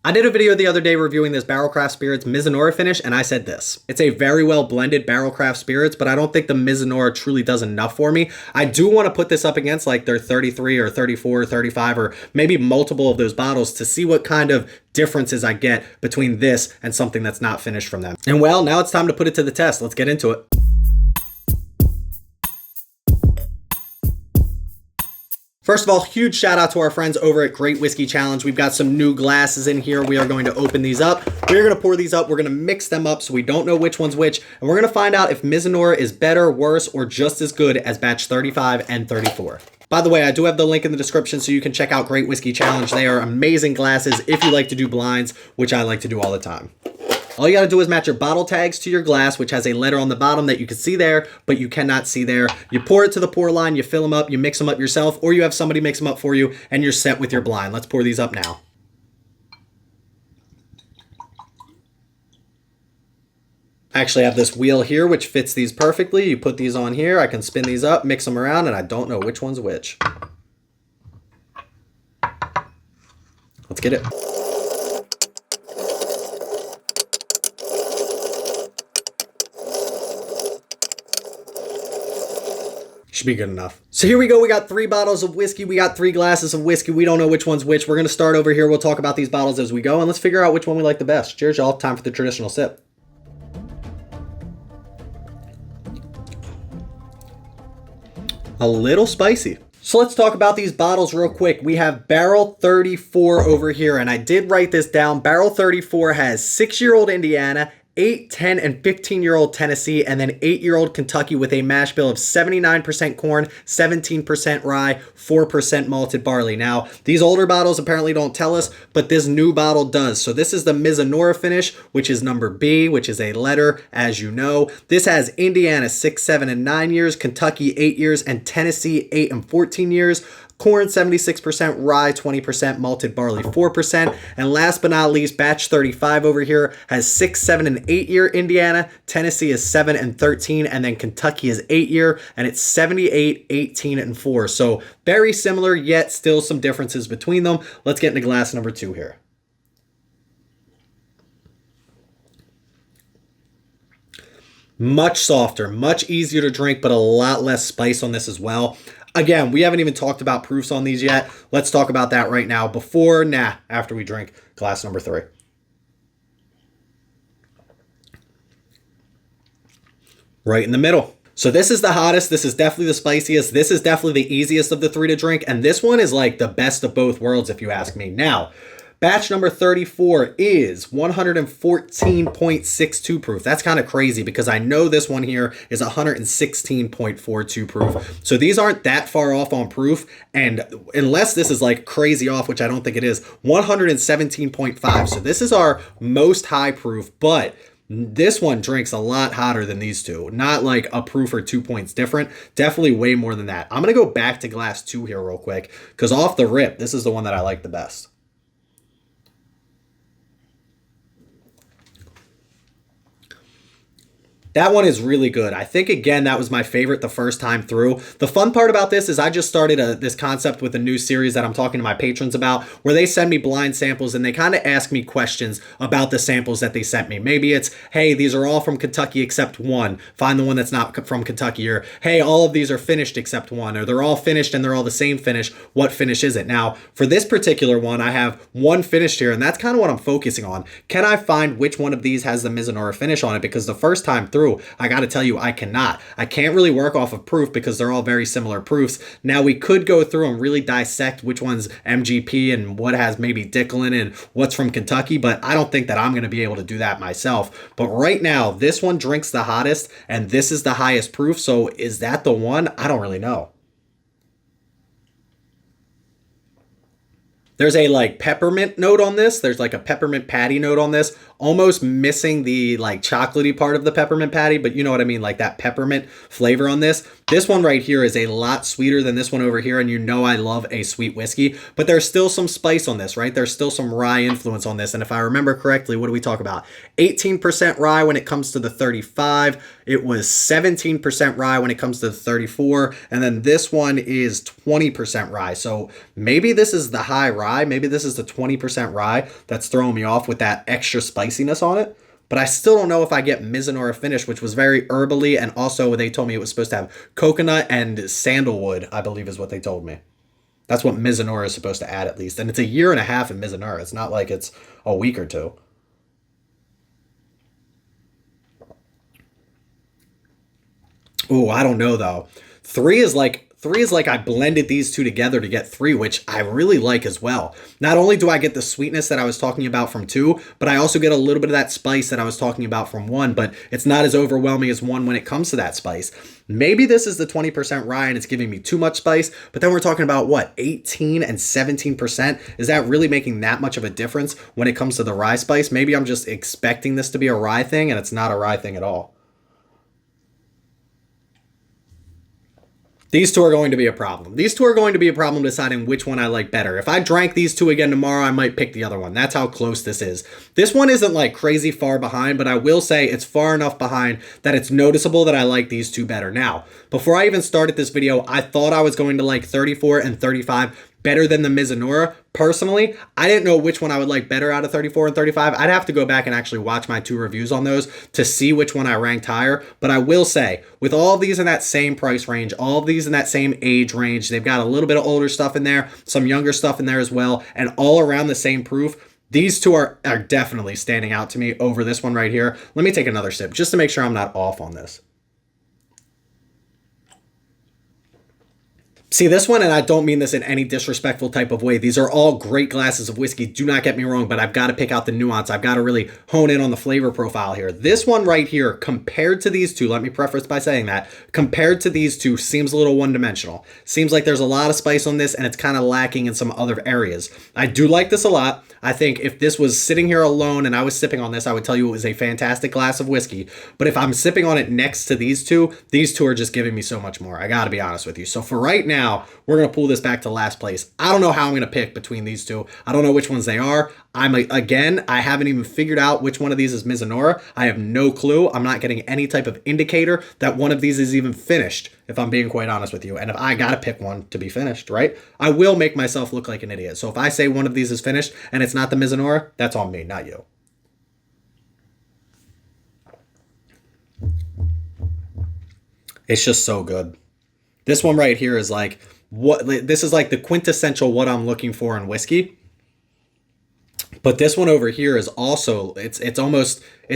I did a video the other day reviewing this Barrell Craft Spirits Mizunara finish, and I said this. It's a very well blended Barrell Craft Spirits, but I don't think the Mizunara truly does enough for me. I do want to put this up against like their 33 or 34 or 35 or maybe multiple of those bottles to see what kind of differences I get between this and something that's not finished from them. And well, now it's time to put it to the test. Let's get into it. First of all, huge shout out to our friends over at Great Whiskey Challenge. We've got some new glasses in here. We are going to open these up. We're going to pour these up. We're going to mix them up so we don't know which one's which. And we're going to find out if Mizunara is better, worse, or just as good as batch 35 and 34. By the way, I do have the link in the description so you can check out Great Whiskey Challenge. They are amazing glasses if you like to do blinds, which I like to do all the time. All you gotta do is match your bottle tags to your glass, which has a letter on the bottom that you can see there, but you cannot see there. You pour it to the pour line, you fill them up, you mix them up yourself, or you have somebody mix them up for you, and you're set with your blind. Let's pour these up now. I actually have this wheel here, which fits these perfectly. You put these on here, I can spin these up, mix them around, and I don't know which one's which. Let's get it. Should be good enough. So here we go. We got 3 bottles of whiskey. We got 3 glasses of whiskey. We don't know which one's which. We're going to start over here. We'll talk about these bottles as we go, and let's figure out which one we like the best. Cheers, y'all. Time for the traditional sip. A little spicy. So let's talk about these bottles real quick. We have Barrell 34 over here, and I did write this down. Barrell 34 has 6-year-old Indiana, 8, 10, and 15-year-old Tennessee, and then 8-year-old Kentucky with a mash bill of 79% corn, 17% rye, 4% malted barley. Now, these older bottles apparently don't tell us, but this new bottle does. So this is the Mizunara finish, which is number B, which is a letter, as you know. This has Indiana 6, 7, and 9 years, Kentucky 8 years, and Tennessee 8 and 14 years. Corn 76%, rye 20%, malted barley 4%, and last but not least, batch 35 over here has 6, 7, and 8 year Indiana, Tennessee is 7 and 13, and then Kentucky is 8 year, and it's 78, 18, and 4. So very similar, yet still some differences between them. Let's get into glass number 2 here. Much softer, much easier to drink, but a lot less spice on this as well. Again, we haven't even talked about proofs on these yet. Let's talk about that right now. After we drink glass number 3. Right in the middle. So this is the hottest. This is definitely the spiciest. This is definitely the easiest of the 3 to drink. And this one is like the best of both worlds, if you ask me. Now, batch number 34 is 114.62 proof. That's kind of crazy because I know this one here is 116.42 proof. So these aren't that far off on proof. And unless this is like crazy off, which I don't think it is, 117.5. So this is our most high proof, but this one drinks a lot hotter than these two. Not like a proof or 2 points different. Definitely way more than that. I'm going to go back to glass 2 here real quick because off the rip, this is the one that I like the best. That one is really good. I think, again, that was my favorite the first time through. The fun part about this is I just started this concept with a new series that I'm talking to my patrons about where they send me blind samples and they kind of ask me questions about the samples that they sent me. Maybe it's, hey, these are all from Kentucky except one. Find the one that's not from Kentucky. Or, hey, all of these are finished except one. Or they're all finished and they're all the same finish. What finish is it? Now, for this particular one, I have one finished here, and that's kind of what I'm focusing on. Can I find which one of these has the Mizunara finish on it? Because the first time through, I got to tell you, I cannot. I can't really work off of proof because they're all very similar proofs. Now, we could go through and really dissect which one's MGP and what has maybe Dicklin and what's from Kentucky, but I don't think that I'm going to be able to do that myself. But right now, this one drinks the hottest, and this is the highest proof. So is that the one? I don't really know. There's a like peppermint note on this. There's like a peppermint patty note on this. almost missing the like chocolatey part of the peppermint patty, but you know what I mean, like that peppermint flavor on this. This one right here is a lot sweeter than this one over here, and you know I love a sweet whiskey, but there's still some spice on this, right? There's still some rye influence on this, and if I remember correctly, what do we talk about? 18% rye when it comes to the 35. It was 17% rye when it comes to the 34, and then this one is 20% rye. So maybe this is the high rye rye. Maybe this is the 20% rye that's throwing me off with that extra spiciness on it. But I still don't know if I get Mizunara finish, which was very herbally, and also they told me it was supposed to have coconut and sandalwood, I believe is what they told me. That's what Mizunara is supposed to add at least. And it's a year and a half in Mizunara. It's not like it's a week or two. Ooh, I don't know though. Three is like I blended these two together to get 3, which I really like as well. Not only do I get the sweetness that I was talking about from 2, but I also get a little bit of that spice that I was talking about from 1, but it's not as overwhelming as 1 when it comes to that spice. Maybe this is the 20% rye and it's giving me too much spice, but then we're talking about what, 18 and 17%? Is that really making that much of a difference when it comes to the rye spice? Maybe I'm just expecting this to be a rye thing and it's not a rye thing at all. These two are going to be a problem. These two are going to be a problem deciding which one I like better. If I drank these two again tomorrow, I might pick the other one. That's how close this is. This one isn't like crazy far behind, but I will say it's far enough behind that it's noticeable that I like these two better. Now, before I even started this video, I thought I was going to like 34 and 35 better than the Mizunara. Personally, I didn't know which one I would like better out of 34 and 35. I'd have to go back and actually watch my 2 reviews on those to see which one I ranked higher. But I will say, with all of these in that same price range, all of these in that same age range, they've got a little bit of older stuff in there, some younger stuff in there as well, and all around the same proof. These two are definitely standing out to me over this one right here. Let me take another sip just to make sure I'm not off on this. See, this one, and I don't mean this in any disrespectful type of way, these are all great glasses of whiskey, do not get me wrong, but I've got to pick out the nuance. I've got to really hone in on the flavor profile here. This one right here, compared to these two, let me preface by saying that, compared to these two, seems a little one-dimensional. Seems like there's a lot of spice on this, and it's kind of lacking in some other areas. I do like this a lot. I think if this was sitting here alone and I was sipping on this, I would tell you it was a fantastic glass of whiskey. But if I'm sipping on it next to these two are just giving me so much more. I got to be honest with you. So for right now, we're going to pull this back to last place. I don't know how I'm going to pick between these two. I don't know which ones they are. I haven't even figured out which one of these is Mizunara. I have no clue. I'm not getting any type of indicator that one of these is even finished, if I'm being quite honest with you. And if I got to pick one to be finished, right? I will make myself look like an idiot. So if I say one of these is finished and it's not the Mizunara, that's on me, not you. It's just so good. This one right here is like this is like the quintessential what I'm looking for in whiskey. But this one over here is also it's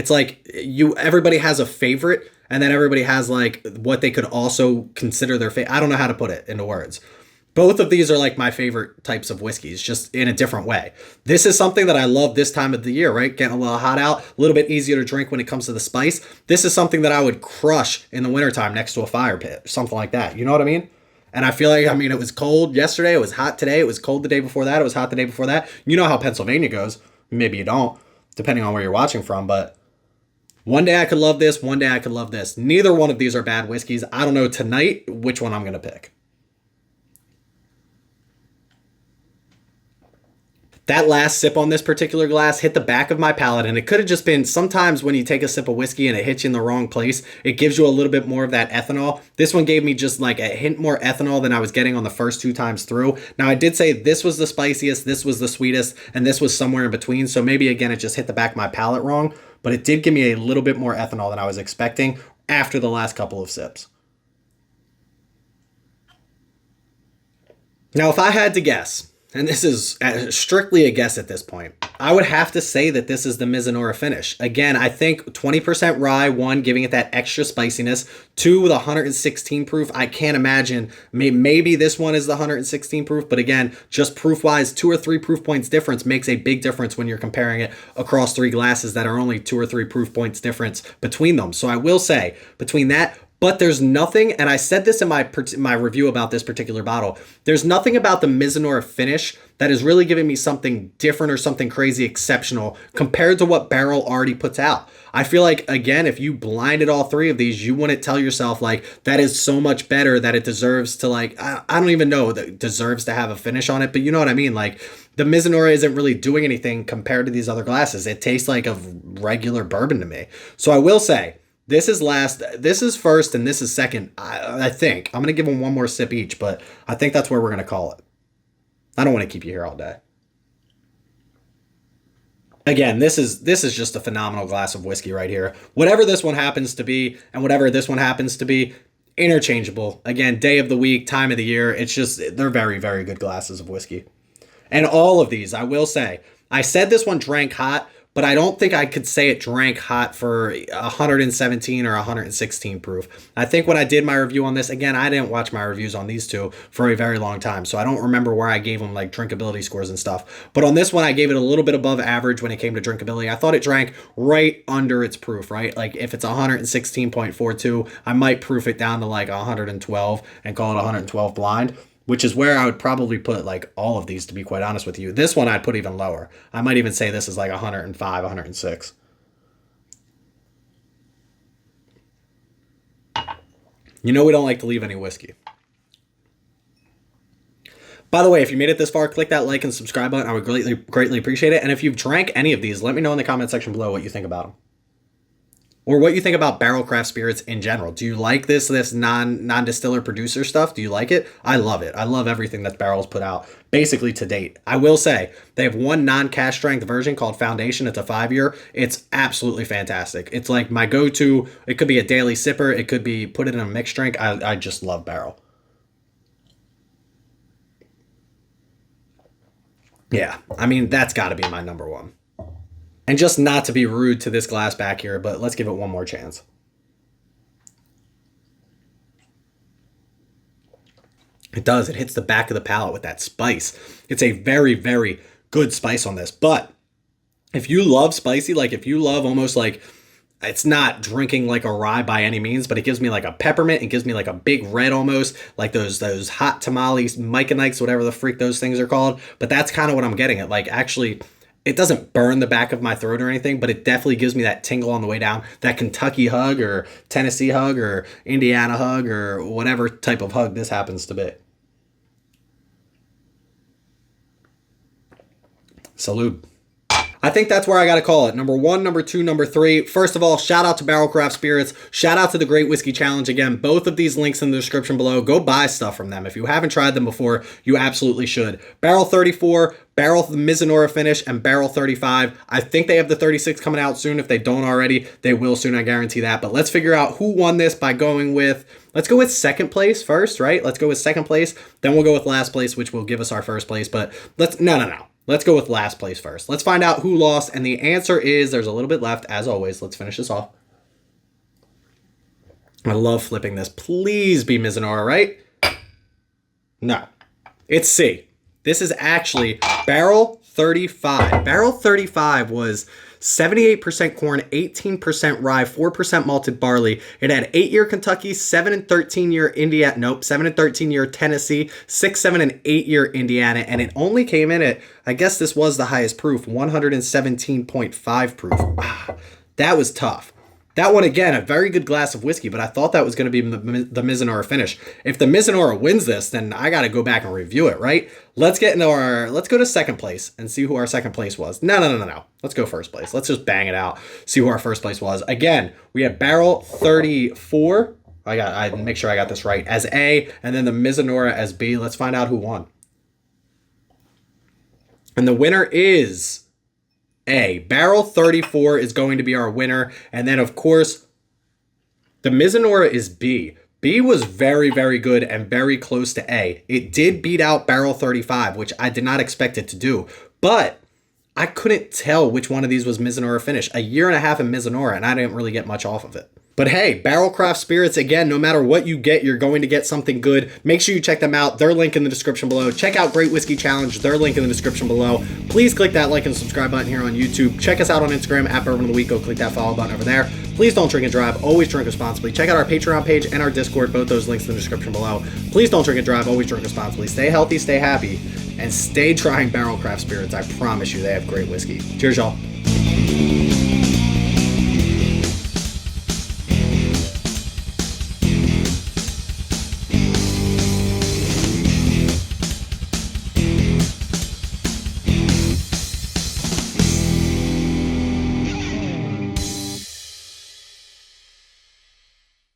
like everybody has a favorite, and then everybody has like what they could also consider their favorite. I don't know how to put it into words. Both of these are like my favorite types of whiskeys, just in a different way. This is something that I love this time of the year, right? Getting a little hot out, a little bit easier to drink when it comes to the spice. This is something that I would crush in the wintertime next to a fire pit, something like that. You know what I mean? And I feel like, it was cold yesterday. It was hot today. It was cold the day before that. It was hot the day before that. You know how Pennsylvania goes. Maybe you don't, depending on where you're watching from. But one day I could love this. One day I could love this. Neither one of these are bad whiskeys. I don't know tonight which one I'm going to pick. That last sip on this particular glass hit the back of my palate, and it could have just been sometimes when you take a sip of whiskey and it hits you in the wrong place, it gives you a little bit more of that ethanol. This one gave me just like a hint more ethanol than I was getting on the first 2 times through. Now, I did say this was the spiciest, this was the sweetest, and this was somewhere in between, so maybe again it just hit the back of my palate wrong, but it did give me a little bit more ethanol than I was expecting after the last couple of sips. Now, if I had to guess, and this is strictly a guess at this point, I would have to say that this is the Mizunara finish. Again, I think 20% rye, 1, giving it that extra spiciness, 2, with 116 proof. I can't imagine, maybe this one is the 116 proof, but again, just proof-wise, 2 or 3 proof points difference makes a big difference when you're comparing it across 3 glasses that are only 2 or 3 proof points difference between them. So I will say, between that, but there's nothing, and I said this in my review about this particular bottle, there's nothing about the Mizunara finish that is really giving me something different or something crazy exceptional compared to what Barrell already puts out. I feel like, again, if you blinded all 3 of these, you wouldn't tell yourself, like, that is so much better that it deserves to, like, I don't even know that it deserves to have a finish on it, but you know what I mean? Like, the Mizunara isn't really doing anything compared to these other glasses. It tastes like a regular bourbon to me. So I will say, this is last, this is first, and this is second. I think. I'm going to give them one more sip each, but I think that's where we're going to call it. I don't want to keep you here all day. Again, this is just a phenomenal glass of whiskey right here. Whatever this one happens to be, and whatever this one happens to be, interchangeable. Again, day of the week, time of the year. It's just, they're very, very good glasses of whiskey. And all of these, I will say, I said this one drank hot, but I don't think I could say it drank hot for 117 or 116 proof. I think when I did my review on this, again, I didn't watch my reviews on these two for a very long time, so I don't remember where I gave them like drinkability scores and stuff. But on this one, I gave it a little bit above average when it came to drinkability. I thought it drank right under its proof, right? Like if it's 116.42, I might proof it down to like 112 and call it 112 blind, which is where I would probably put like all of these, to be quite honest with you. This one I'd put even lower. I might even say this is like 105, 106. You know we don't like to leave any whiskey. By the way, if you made it this far, click that like and subscribe button. I would greatly appreciate it. And if you've drank any of these, let me know in the comment section below what you think about them. Or what you think about Barrell Craft Spirits in general. Do you like this non-distiller producer stuff? Do you like it? I love it. I love everything that Barrell's put out, basically to date. I will say, they have one non-cask strength version called Foundation. It's a 5-year. It's absolutely fantastic. It's like my go-to. It could be a daily sipper. It could be put it in a mixed drink. I just love Barrell. Yeah, I mean, that's got to be my number one. And just not to be rude to this glass back here, but let's give it one more chance. It does. It hits the back of the palate with that spice. It's a very, very good spice on this. But if you love spicy, like if you love almost like, it's not drinking like a rye by any means, but it gives me like a peppermint. It gives me like a big red almost, like those hot tamales, Micanites, whatever the freak those things are called. But that's kind of what I'm getting at. Like actually, it doesn't burn the back of my throat or anything, but it definitely gives me that tingle on the way down, that Kentucky hug or Tennessee hug or Indiana hug or whatever type of hug this happens to be. Salud. I think that's where I got to call it. Number 1, number 2, number 3. First of all, shout out to Barrell Craft Spirits. Shout out to the Great Whiskey Challenge. Again, both of these links in the description below. Go buy stuff from them. If you haven't tried them before, you absolutely should. Barrell 34, Barrell the Mizunara finish, and Barrell 35. I think they have the 36 coming out soon. If they don't already, they will soon. I guarantee that. But let's figure out who won this by going with, let's go with second place first, right? Let's go with second place. Then we'll go with last place, which will give us our first place. But no. Let's go with last place first. Let's find out who lost. And the answer is, there's a little bit left, as always. Let's finish this off. I love flipping this. Please be Mizunara, right? No. It's C. This is actually Barrell 35. Barrell 35 was 78% corn, 18% rye, 4% malted barley. It had 8-year Kentucky, 7 and 13-year Indiana, nope, 7 and 13-year Tennessee, 6, 7, and 8-year Indiana, and it only came in at, I guess this was the highest proof, 117.5 proof. That was tough. That one, again, a very good glass of whiskey, but I thought that was going to be the Mizunara finish. If the Mizunara wins this, then I got to go back and review it, right? Let's go to second place and see who our second place was. No. Let's go first place. Let's just bang it out. See who our first place was. Again, we had Barrell 34. I make sure I got this right, as A, and then the Mizunara as B. Let's find out who won. And the winner is A. Barrell 34 is going to be our winner. And then, of course, the Mizunara is B. B was very, very good and very close to A. It did beat out Barrell 35, which I did not expect it to do. But I couldn't tell which one of these was Mizunara finish. A year and a half in Mizunara, and I didn't really get much off of it. But hey, Barrell Craft Spirits, again, no matter what you get, you're going to get something good. Make sure you check them out. Their link in the description below. Check out Great Whiskey Challenge. Their link in the description below. Please click that like and subscribe button here on YouTube. Check us out on Instagram, @Bourbon of the Week. Go click that follow button over there. Please don't drink and drive. Always drink responsibly. Check out our Patreon page and our Discord. Both those links in the description below. Please don't drink and drive. Always drink responsibly. Stay healthy, stay happy, and stay trying Barrell Craft Spirits. I promise you they have great whiskey. Cheers, y'all.